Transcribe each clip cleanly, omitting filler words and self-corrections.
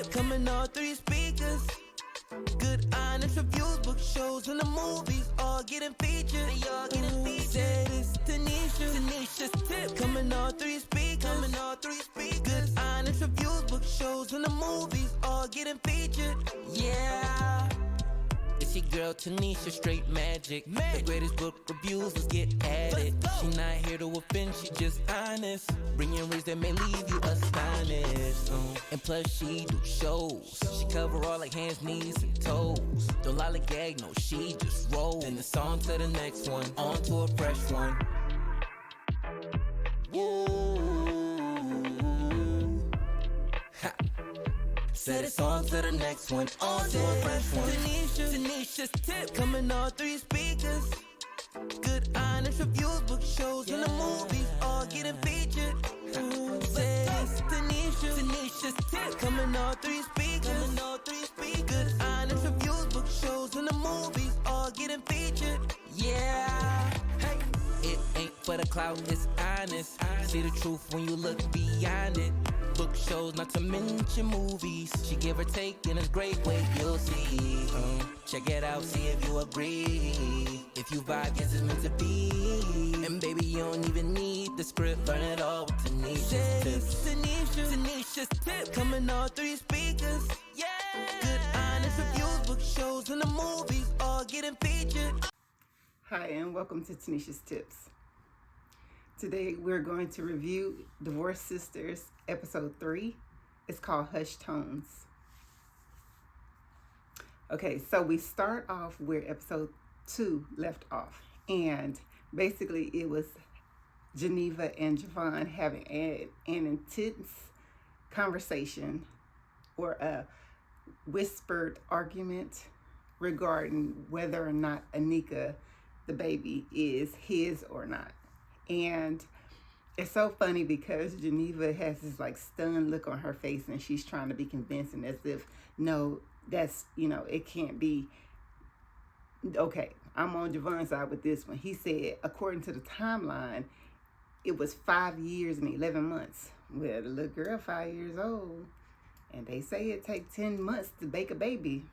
tip. Coming all 3 speakers. Good honest reviews, book shows, and the movies all getting featured. They all getting featured. Said it's Tanesha's tip. Coming all 3 speakers. Coming all 3 speakers. Good honest reviews, book shows, and the movies all getting featured. Yeah. It's your girl Tanesha, straight magic. The greatest book reviews, let's get at it. She not here to offend, she just honest. Bringing words that may leave you astonished. And plus she do shows. She cover all like hands, knees, and toes. Don't lollygag, no, she just roll. And it's on to the next one, on to a fresh one. Said it's on to the next one, on to a fresh one. Tanesha's tip. Coming all 3 speakers. Good honest reviews, book shows, and the movies all getting featured. Said it's Tanesha's tip. Coming all 3 speakers. Coming all 3 speakers. Good honest reviews, book shows, and the movies all getting featured. Yeah. Hey. It ain't for the clout, it's honest. See the truth when you look beyond it. Book shows, not to mention movies. She give or take in a great way, you'll see. Check it out, see if you agree. If you vibe, yes, it's meant to be. And baby, you don't even need the script. Learn it all with Tanesha's tips. Tanesha's tip. Coming all 3 speakers. Yeah. Good honest reviews, book shows, and the movies all getting featured. Hi, and welcome to Tanesha's Tips. Today we're going to review Divorced Sistas, episode 3. It's called Hush Tones. Okay, so we start off where episode 2 left off. And basically it was Geneva and Javon having an intense conversation or a whispered argument regarding whether or not Anika, the baby, is his or not. And it's so funny because Geneva has this like stunned look on her face and she's trying to be convincing as if, no, that's, it can't be. Okay, I'm on Javon's side with this one. He said, according to the timeline, it was 5 years and 11 months. Well, the little girl, 5 years old, and they say it takes 10 months to bake a baby.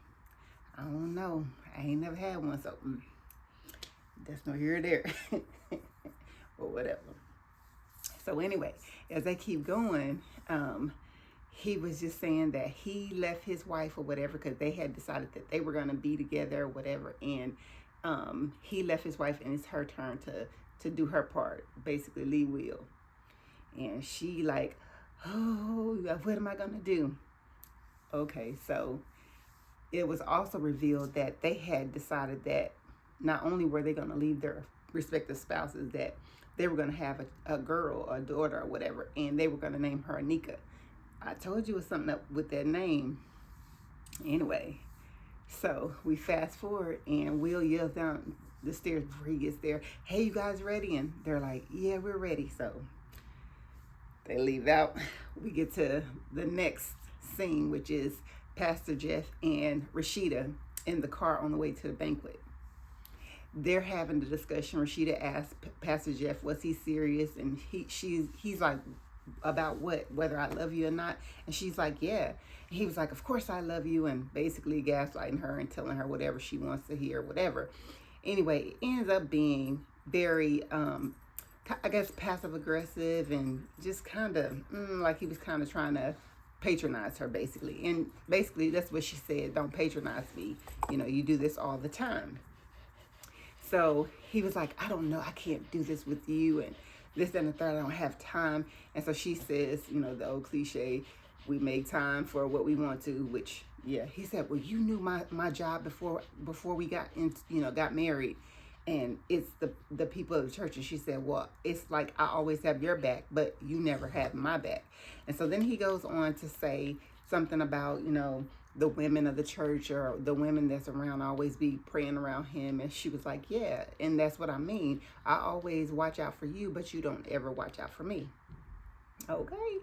I don't know. I ain't never had one, so that's no here or there. Or whatever. So anyway, as they keep going, he was just saying that he left his wife or whatever because they had decided that they were going to be together or whatever, and he left his wife and it's her turn to do her part, basically Lee will. And she like, oh, what am I going to do? Okay, so it was also revealed that they had decided that not only were they going to leave their respective spouses, that they were going to have a girl or a daughter or whatever, and they were going to name her Anika. I told you it was something up with that name. Anyway, so we fast forward and Will yells down the stairs before he gets there, hey, you guys ready? And they're like, yeah, we're ready. So they leave out. We get to the next scene, which is Pastor Jeff and Rashida in the car on the way to the banquet. They're having the discussion. Rashida asked Pastor Jeff, was he serious? And he's like, about what? Whether I love you or not? And she's like, yeah. And he was like, of course I love you, and basically gaslighting her and telling her whatever she wants to hear, whatever. Anyway, it ends up being very, I guess, passive aggressive and just kind of like he was kind of trying to patronize her, basically. And basically that's what she said, don't patronize me. You do this all the time. So he was like, I don't know, I can't do this with you, and this, and the third, I don't have time. And so she says, the old cliche, we make time for what we want to, which, yeah, he said, well, you knew my job before we got got married, and it's the people of the church. And she said, well, it's like I always have your back, but you never have my back. And so then he goes on to say something about, the women of the church or the women that's around always be praying around him. And she was like, yeah, and that's what I mean. I always watch out for you, but you don't ever watch out for me. Okay.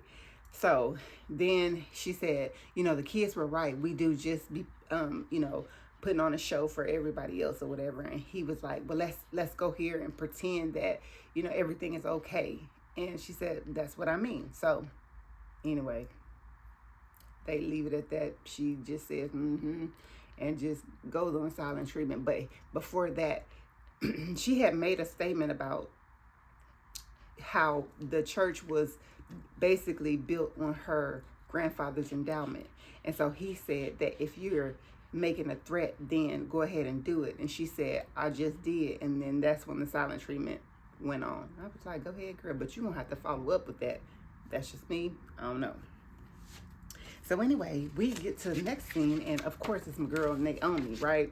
So then she said, the kids were right. We do just be, putting on a show for everybody else or whatever. And he was like, well, let's go here and pretend that, everything is okay. And she said, that's what I mean. So anyway, they leave it at that. She just says, and just goes on silent treatment. But before that, she had made a statement about how the church was basically built on her grandfather's endowment. And so he said that if you're making a threat, then go ahead and do it. And she said, I just did. And then that's when the silent treatment went on. I was like, go ahead, girl, but you don't have to follow up with that. That's just me. I don't know. So anyway, we get to the next scene, and of course it's my girl Naomi, right?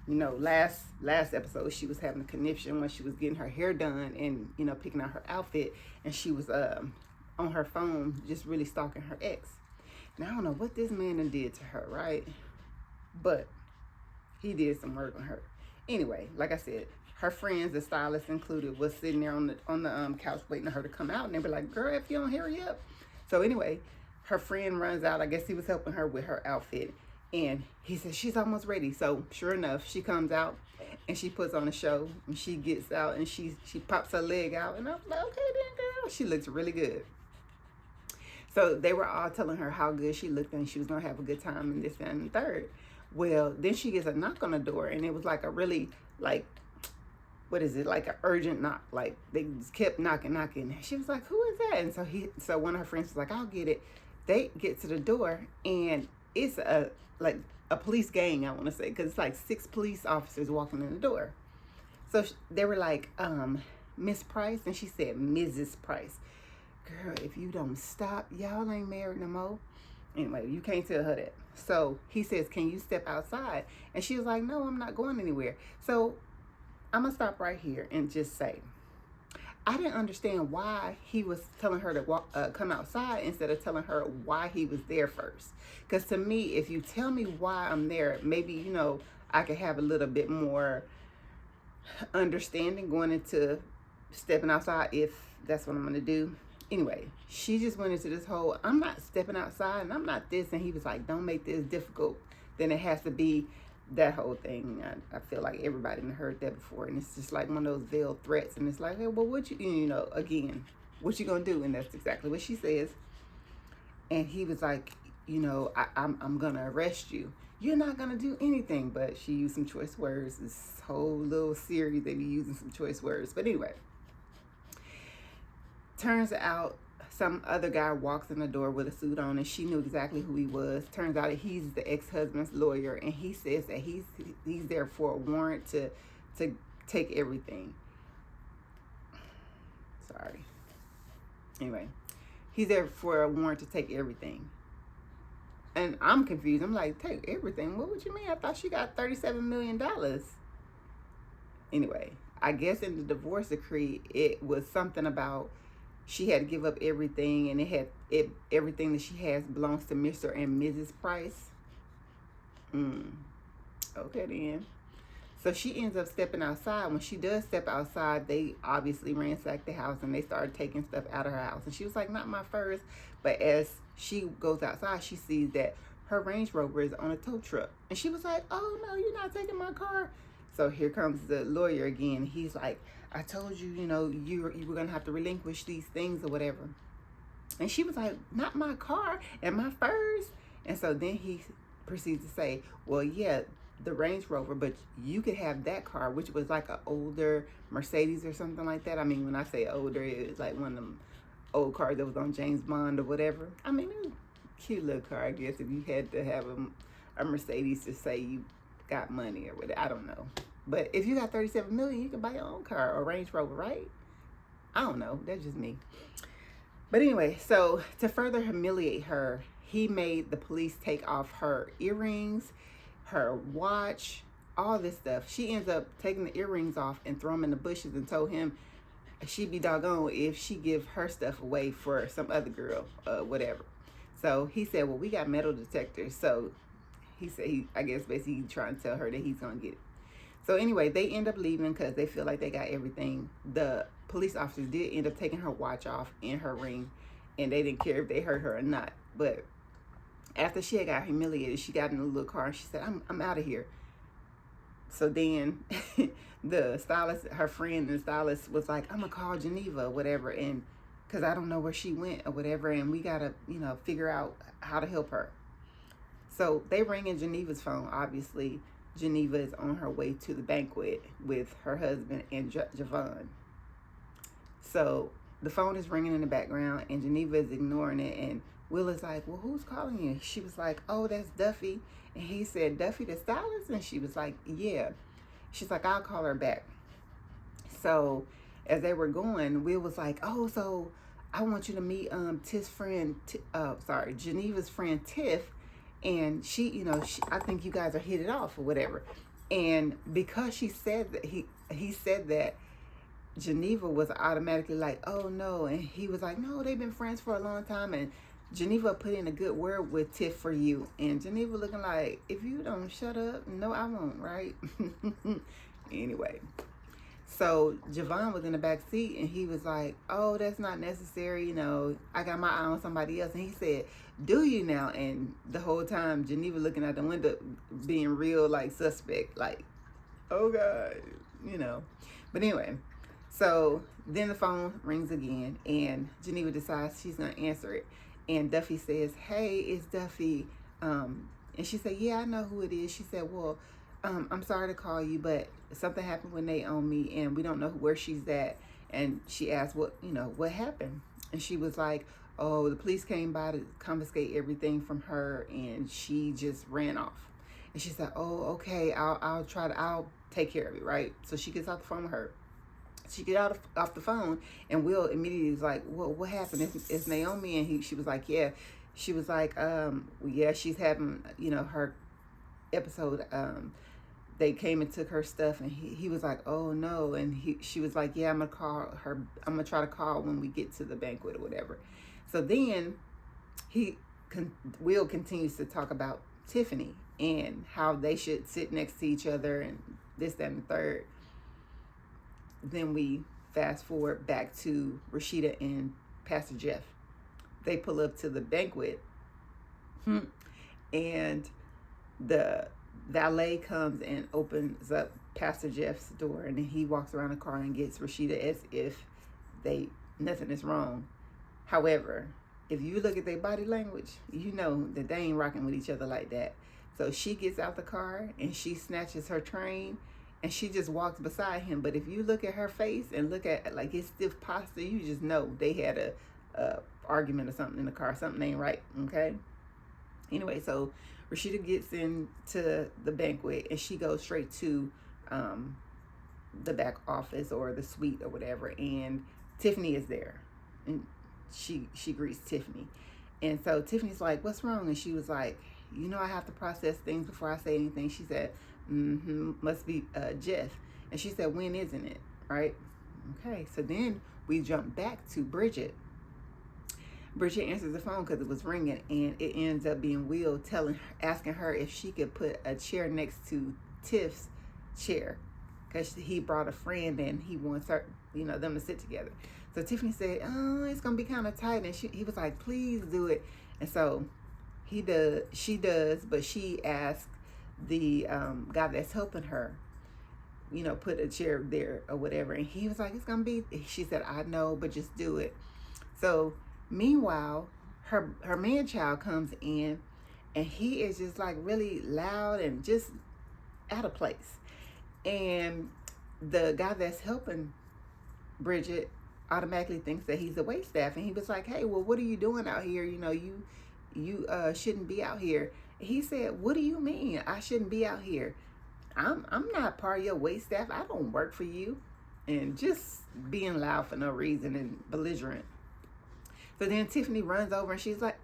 You know, last episode she was having a conniption when she was getting her hair done and, you know, picking out her outfit, and she was on her phone just really stalking her ex. Now I don't know what this man done did to her, right? But he did some work on her. Anyway, like I said, her friends, the stylist included, was sitting there on the couch waiting for her to come out, and they were like, girl, if you don't hurry up. So anyway, her friend runs out. I guess he was helping her with her outfit, and he said she's almost ready. So sure enough, she comes out and she puts on a show, and she gets out and she pops her leg out, and I was like, okay then, girl, she looks really good. So they were all telling her how good she looked and she was gonna have a good time and this and the third. Well, then she gets a knock on the door, and it was like a really, like, what is it, like an urgent knock. Like they just kept knocking. She was like, who is that? And so one of her friends was like, I'll get it. They get to the door, and it's like a police gang, I want to say, because it's like 6 police officers walking in the door. So they were like, Miss Price, and she said, Mrs. Price. Girl, if you don't stop, y'all ain't married no more. Anyway, you can't tell her that. So he says, can you step outside? And she was like, no, I'm not going anywhere. So I'm going to stop right here and just say, I didn't understand why he was telling her to come outside instead of telling her why he was there first. Because to me, if you tell me why I'm there, maybe, you know, I could have a little bit more understanding going into stepping outside if that's what I'm going to do. Anyway, she just went into this whole, I'm not stepping outside and I'm not this. And he was like, don't make this difficult. Then it has to be that whole thing. I feel like everybody heard that before. And it's just like one of those veiled threats. And it's like, hey, well, what you know, again, what you gonna do? And that's exactly what she says. And he was like, you know, I'm gonna arrest you. You're not gonna do anything. But she used some choice words. This whole little series, they be using some choice words. But anyway, turns out some other guy walks in the door with a suit on, and she knew exactly who he was. Turns out he's the ex-husband's lawyer, and he says that he's there for a warrant to take everything. Sorry. Anyway, he's there for a warrant to take everything. And I'm confused. I'm like, take everything? What would you mean? I thought she got $37 million. Anyway, I guess in the divorce decree, it was something about she had to give up everything, and everything that she has belongs to Mr. and Mrs. Price. Okay then. So she ends up stepping outside. When she does step outside, they obviously ransack the house and they started taking stuff out of her house. And she was like, not my first. But as she goes outside, she sees that her Range Rover is on a tow truck. And she was like, oh no, you're not taking my car. So here comes the lawyer again. He's like, I told you, you know, you were going to have to relinquish these things or whatever. And she was like, not my car and my furs. And so then he proceeds to say, well, yeah, the Range Rover, but you could have that car, which was like an older Mercedes or something like that. I mean, when I say older, it was like one of them old cars that was on James Bond or whatever. I mean, it was a cute little car, I guess, if you had to have a Mercedes to say you got money or whatever. I don't know. But if you got $37 million, you can buy your own car or Range Rover, right? I don't know. That's just me. But anyway, so to further humiliate her, he made the police take off her earrings, her watch, all this stuff. She ends up taking the earrings off and throw them in the bushes and told him she'd be doggone if she give her stuff away for some other girl, whatever. So he said, well, we got metal detectors. So he said, I guess basically trying to tell her that he's going to get it. So anyway, they end up leaving because they feel like they got everything. The police officers did end up taking her watch off and her ring, and they didn't care if they hurt her or not. But after she had got humiliated, she got in a little car and she said, I'm out of here. So then the stylist, her friend and stylist was like, I'm going to call Geneva or whatever, and because I don't know where she went or whatever, and we got to, you know, figure out how to help her. So they ring in Geneva's phone. Obviously, Geneva is on her way to the banquet with her husband and Javon. So the phone is ringing in the background, and Geneva is ignoring it. And Will is like, "Well, who's calling you?" She was like, "Oh, that's Duffy." And he said, "Duffy the stylist?" And she was like, "Yeah." She's like, "I'll call her back." So as they were going, Will was like, "Oh, so I want you to meet Tiff's friend, Geneva's friend Tiff, and she, I think you guys are hit it off or whatever." And because she said that he said that, Geneva was automatically like, "Oh no," and he was like, "No, they've been friends for a long time." And Geneva put in a good word with Tiff for you, and Geneva looking like, "If you don't shut up, no, I won't." Right? Anyway. So Javon was in the back seat, and he was like, "Oh, that's not necessary. I got my eye on somebody else." And he said, "Do you now?" And the whole time, Geneva looking out the window, being real like suspect, like, "Oh God." But anyway, so then the phone rings again, and Geneva decides she's gonna answer it. And Duffy says, "Hey, it's Duffy." And she said, "Yeah, I know who it is." She said, "Well, I'm sorry to call you, but something happened with Naomi, and we don't know where she's at." And she asked, what happened? And she was like, "Oh, the police came by to confiscate everything from her, and she just ran off." And she said, "Oh, okay, I'll take care of it, right?" So she gets off the phone with her. She get off the phone, and Will immediately was like, what happened? It's Naomi. And she was like, "Yeah." She was like, "Yeah, she's having, her episode. They came and took her stuff." And he was like, "Oh no." And she was like, "Yeah, I'm gonna call her. I'm gonna try to call when we get to the banquet or whatever." So then Will continues to talk about Tiffany and how they should sit next to each other and this, that, and the third. Then we fast forward back to Rashida and Pastor Jeff. They pull up to the banquet, and the valet comes and opens up Pastor Jeff's door, and then he walks around the car and gets Rashida as if nothing is wrong. However, if you look at their body language, you know that they ain't rocking with each other like that. So she gets out the car and she snatches her train and she just walks beside him. But if you look at her face and look at like his stiff posture, you just know they had a argument or something in the car. Something ain't right. Okay. Anyway, so Rashida gets into the banquet and she goes straight to the back office or the suite or whatever, and Tiffany is there, and she greets Tiffany. And so Tiffany's like, "What's wrong?" And she was like, "I have to process things before I say anything." She said, "Must be Jeff." And she said, "When isn't it?" Right? Okay, so then we jump back to Bridget. Bridget answers the phone because it was ringing, and it ends up being Will asking her if she could put a chair next to Tiff's chair because he brought a friend and he wants her, them to sit together. So Tiffany said, "Oh, it's gonna be kind of tight," and he was like, "Please do it." And so she does, but she asked the guy that's helping her, put a chair there or whatever, and he was like, "It's gonna be." She said, "I know, but just do it." So meanwhile, her man child comes in, and he is just like really loud and just out of place. And the guy that's helping Bridget automatically thinks that he's a waitstaff, and he was like, "Hey, well, what are you doing out here? You shouldn't be out here." He said, "What do you mean I shouldn't be out here? I'm not part of your waitstaff. I don't work for you." And just being loud for no reason and belligerent. So then Tiffany runs over and she's like,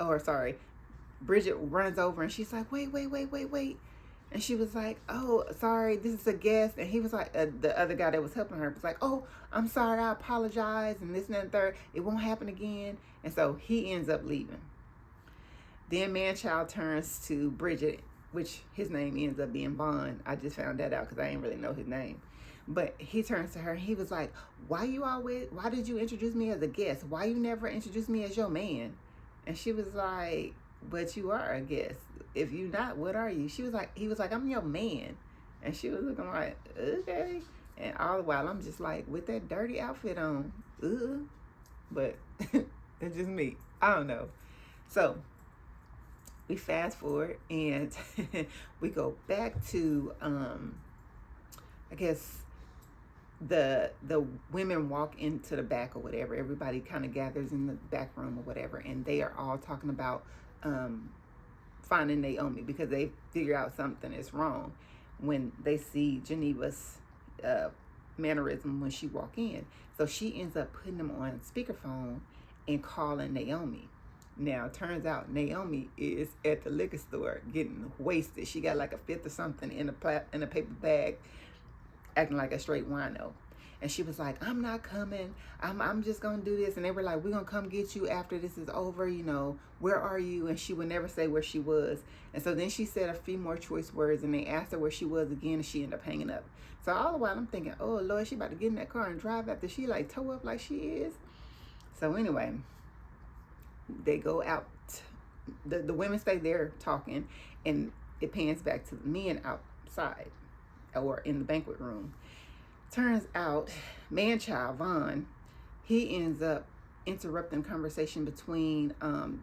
Bridget runs over and she's like, "Wait. And she was like, "Oh, sorry, this is a guest." And he was like, the other guy that was helping her was like, "Oh, I'm sorry, I apologize," and this and that and third. It won't happen again. And so he ends up leaving. Then Manchild turns to Bridget, which his name ends up being Vaughn. I just found that out because I didn't really know his name. But he turns to her and he was like, why did you introduce me as a guest? Why you never introduced me as your man?" And she was like, "But you are a guest. If you not, what are you?" He was like, "I'm your man." And she was looking like, "Okay." And all the while I'm just like, with that dirty outfit on, but it's just me. I don't know. So we fast forward and we go back to I guess the women walk into the back or whatever. Everybody kind of gathers in the back room or whatever, and they are all talking about finding Naomi because they figure out something is wrong when they see Geneva's mannerism when she walk in. So she ends up putting them on speakerphone and calling Naomi. Now, it turns out Naomi is at the liquor store getting wasted. She got like a fifth or something in a paper bag, acting like a straight wino. And she was like, I'm not coming. I'm just going to do this. And they were like, we're going to come get you after this is over. You know, where are you? And she would never say where she was. And so then she said a few more choice words and they asked her where she was again and she ended up hanging up. So all the while I'm thinking, oh, Lord, she about to get in that car and drive after she like toe up like she is. So anyway, they go out. The women stay there talking and it pans back to the men outside or in the banquet room. Turns out, man-child Vaughn, he ends up interrupting conversation between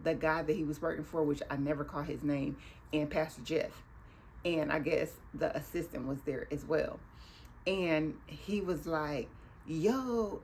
the guy that he was working for, which I never caught his name, and Pastor Jeff. And I guess the assistant was there as well. And he was like, yo,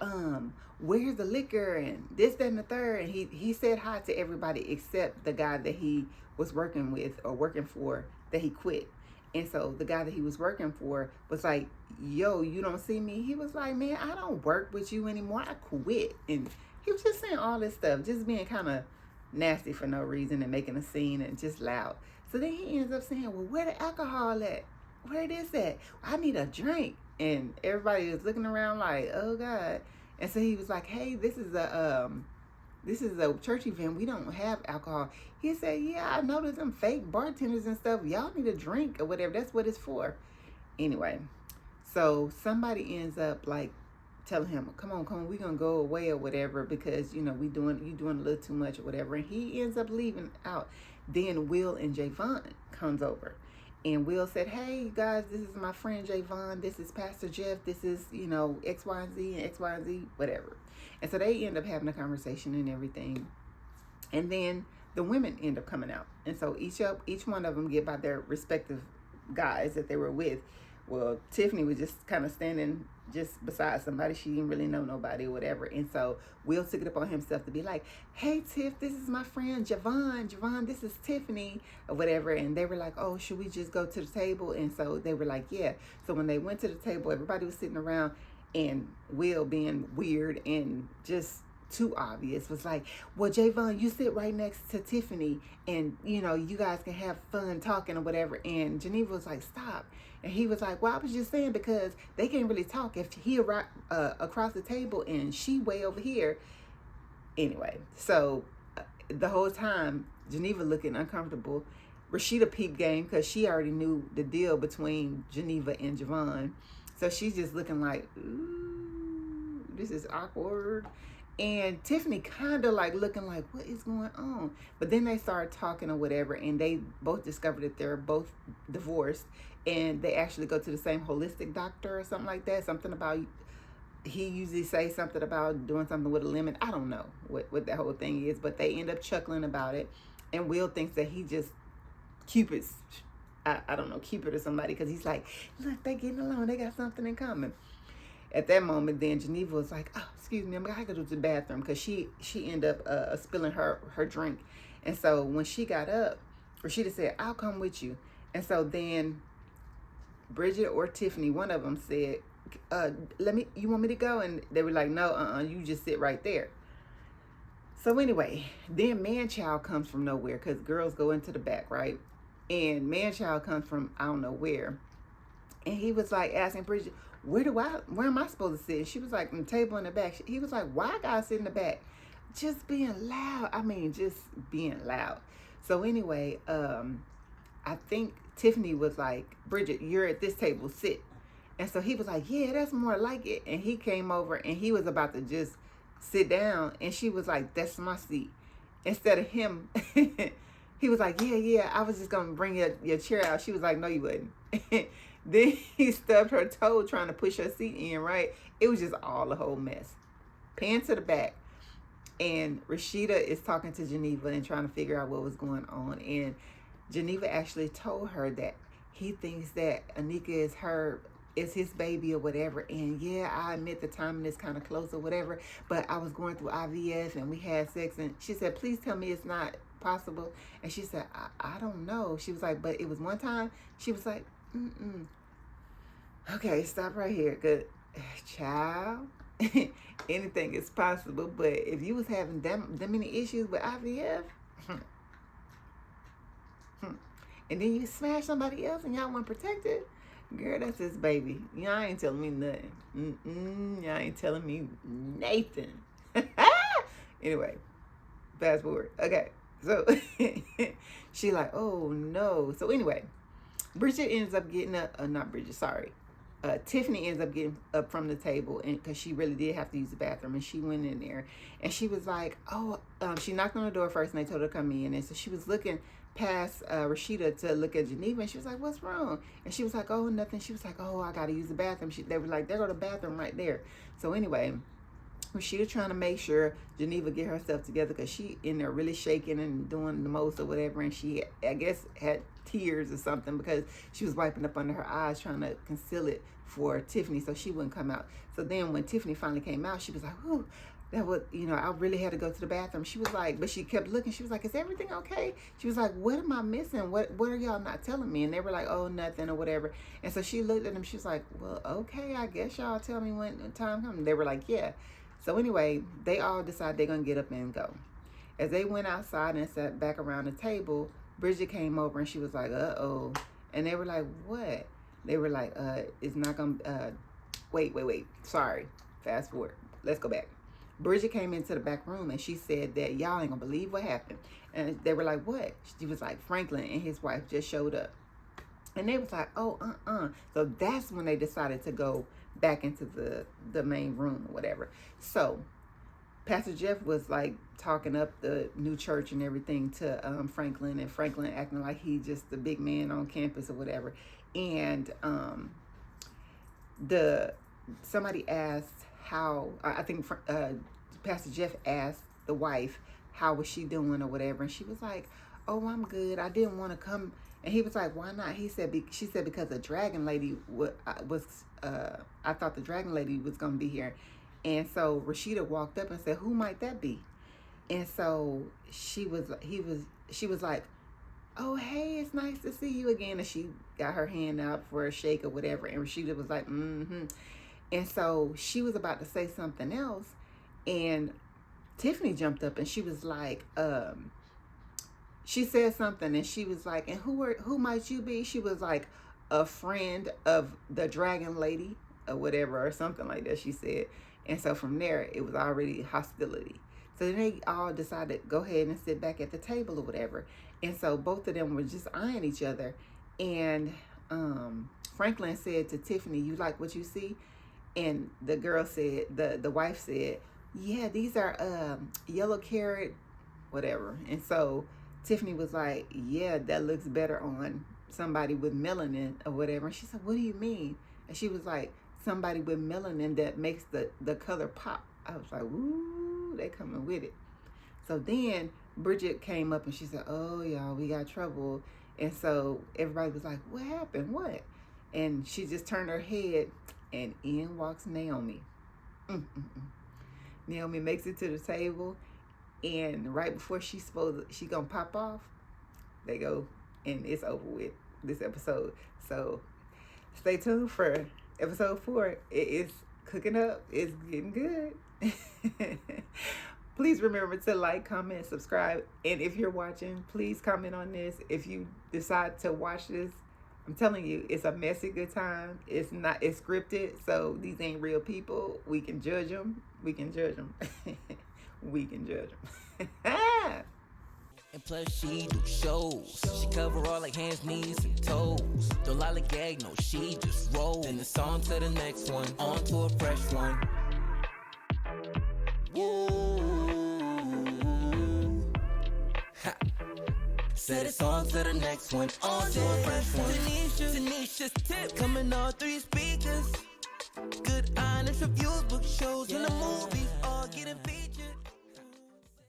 where's the liquor? And this, that, and the third. And he said hi to everybody except the guy that he was working with or working for that he quit. And so the guy that he was working for was like, yo, you don't see me? He was like, man, I don't work with you anymore. I quit. And he was just saying all this stuff, just being kind of nasty for no reason and making a scene and just loud. So then he ends up saying, well, where the alcohol at? Where it is at? I need a drink. And everybody is looking around like, oh, God. And so he was like, hey, this is a church event. We don't have alcohol. He said, yeah, I noticed them fake bartenders and stuff. Y'all need a drink or whatever. That's what it's for. Anyway, so somebody ends up like telling him, come on, we're going to go away or whatever because, you know, you doing a little too much or whatever. And he ends up leaving out. Then Will and Javon comes over. And Will said, hey, you guys, this is my friend Javon. This is Pastor Jeff. This is, you know, X, Y, and Z and X, Y, and Z, whatever. And so they end up having a conversation and everything. And then the women end up coming out. And so each one of them get by their respective guys that they were with. Well, Tiffany was just kind of standing just beside somebody. She didn't really know nobody or whatever. And so Will took it upon himself to be like, hey, Tiff, this is my friend Javon. Javon, this is Tiffany or whatever. And they were like, oh, should we just go to the table? And so they were like, yeah. So when they went to the table, everybody was sitting around and Will, being weird and just too obvious, was like, well, Javon, you sit right next to Tiffany and, you know, you guys can have fun talking or whatever. And Geneva was like, stop. And he was like, well, I was just saying because they can't really talk if he across the table and she way over here. Anyway, so the whole time, Geneva looking uncomfortable. Rashida peeped game because she already knew the deal between Geneva and Javon. So she's just looking like, ooh, this is awkward. And Tiffany kind of like looking like, what is going on? But then they started talking or whatever, and they both discovered that they're both divorced, and they actually go to the same holistic doctor or something like that. Something about, he usually say something about doing something with a lemon. I don't know what that whole thing is, but they end up chuckling about it. And Will thinks that he just Cupid's, I don't know, Cupid or somebody, because he's like, look, they getting along. They got something in common. At that moment, then Geneva was like, oh, excuse me, I gotta go to the bathroom, because she ended up spilling her drink. And so when she got up, Rashida said, I'll come with you. And so then Bridget or Tiffany, one of them said, you want me to go? And they were like, no, you just sit right there. So anyway, then man-child comes from nowhere, because girls go into the back, right? And man-child comes from I don't know where. And he was like asking Bridget, where am I supposed to sit? And she was like, on the table in the back. He was like, why I gotta sit in the back? Just being loud. I mean, just being loud. So anyway, I think Tiffany was like, Bridget, you're at this table, sit. And so he was like, yeah, that's more like it. And he came over and he was about to just sit down. And she was like, that's my seat. Instead of him, he was like, yeah, I was just going to bring your chair out. She was like, no, you wouldn't. Then he stubbed her toe trying to push her seat in, right? It was just all a whole mess. Pan to the back. And Rashida is talking to Geneva and trying to figure out what was going on. And Geneva actually told her that he thinks that Anika is his baby or whatever. And yeah, I admit the timing is kind of close or whatever, but I was going through IVF and we had sex, and she said, please tell me it's not possible. And she said, I don't know. She was like, but it was one time. She was like, okay, stop right here. Good child. Anything is possible, but if you was having them many issues with IVF, and then you smash somebody else and y'all want protected, girl, that's his baby. Y'all ain't telling me nothing. Y'all ain't telling me Nathan. Anyway, fast forward. Okay, so she like, oh no. So anyway, Bridget ends up getting up. Not Bridget, sorry. Tiffany ends up getting up from the table, and because she really did have to use the bathroom, and she went in there, and she was like, she knocked on the door first, and they told her to come in, and so she was looking past Rashida to look at Geneva, and she was like, what's wrong? And she was like, oh, nothing. She was like, oh, I gotta use the bathroom. They were like, there go the bathroom right there. So anyway, Rashida trying to make sure Geneva get herself together, because she in there really shaking and doing the most or whatever, and she, I guess, had tears or something because she was wiping up under her eyes trying to conceal it for Tiffany so she wouldn't come out. So then when Tiffany finally came out, she was like, "Ooh, that was, I really had to go to the bathroom." She was like, but she kept looking. She was like, "Is everything okay?" She was like, "What am I missing? What are y'all not telling me?" And they were like, "Oh, nothing," or whatever. And so she looked at them. She was like, "Well, okay, I guess y'all tell me when the time comes." They were like, "Yeah." So anyway, they all decided they're gonna get up and go. As they went outside and sat back around the table, Bridget came over and she was like, "Uh-oh." And they were like, "What?" They were like, it's not gonna, wait. Sorry. Fast forward. Let's go back. Bridget came into the back room and she said that y'all ain't gonna believe what happened. And they were like, "What?" She was like, "Franklin and his wife just showed up." And they was like, "Oh, So that's when they decided to go back into the main room or whatever. So Pastor Jeff was like talking up the new church and everything to Franklin, and Franklin acting like he just the big man on campus or whatever. And somebody asked how, I think Pastor Jeff asked the wife how was she doing or whatever, and she was like, "Oh, I'm good. I didn't want to come." And he was like, "Why not?" She said, "Because the dragon lady I thought the dragon lady was gonna be here." And so Rashida walked up and said, "Who might that be?" And so she was like, "Oh, hey, it's nice to see you again." And she got her hand out for a shake or whatever. And Rashida was like, "Mm-hmm." And so she was about to say something else, and Tiffany jumped up and she was like, she said something, and she was like, "And who might you be?" She was like, "A friend of the dragon lady," or whatever, or something like that, she said. And so from there, it was already hostility. So then they all decided to go ahead and sit back at the table or whatever. And so both of them were just eyeing each other. And Franklin said to Tiffany, "You like what you see?" And the girl said, the wife said, "Yeah, these are yellow carrot, whatever." And so Tiffany was like, "Yeah, that looks better on somebody with melanin or whatever." And she said, "What do you mean?" And she was like, "Somebody with melanin that makes the color pop." I was like, "Ooh, they coming with it." So then Bridget came up and she said, "Oh, y'all, we got trouble." And so everybody was like, "What happened? What?" And she just turned her head, and in walks Naomi. Naomi makes it to the table, and right before she gonna pop off, they go, and it's over with this episode. So stay tuned for episode 4. It is cooking up. It's getting good. Please remember to like, comment, subscribe. And if you're watching, please comment on this. If you decide to watch this, I'm telling you, it's a messy good time. It's scripted. So these ain't real people. We can judge them. We can judge them. And plus she do shows. She cover all like hands, knees, and toes. Don't lollygag, no, she just rolls. Then it's on to the next one, on to a fresh one. Ha. Said it's on to the next one, on to a fresh one. Tanesha's tip coming all 3 speakers. Good honest reviews, book shows, and the movie.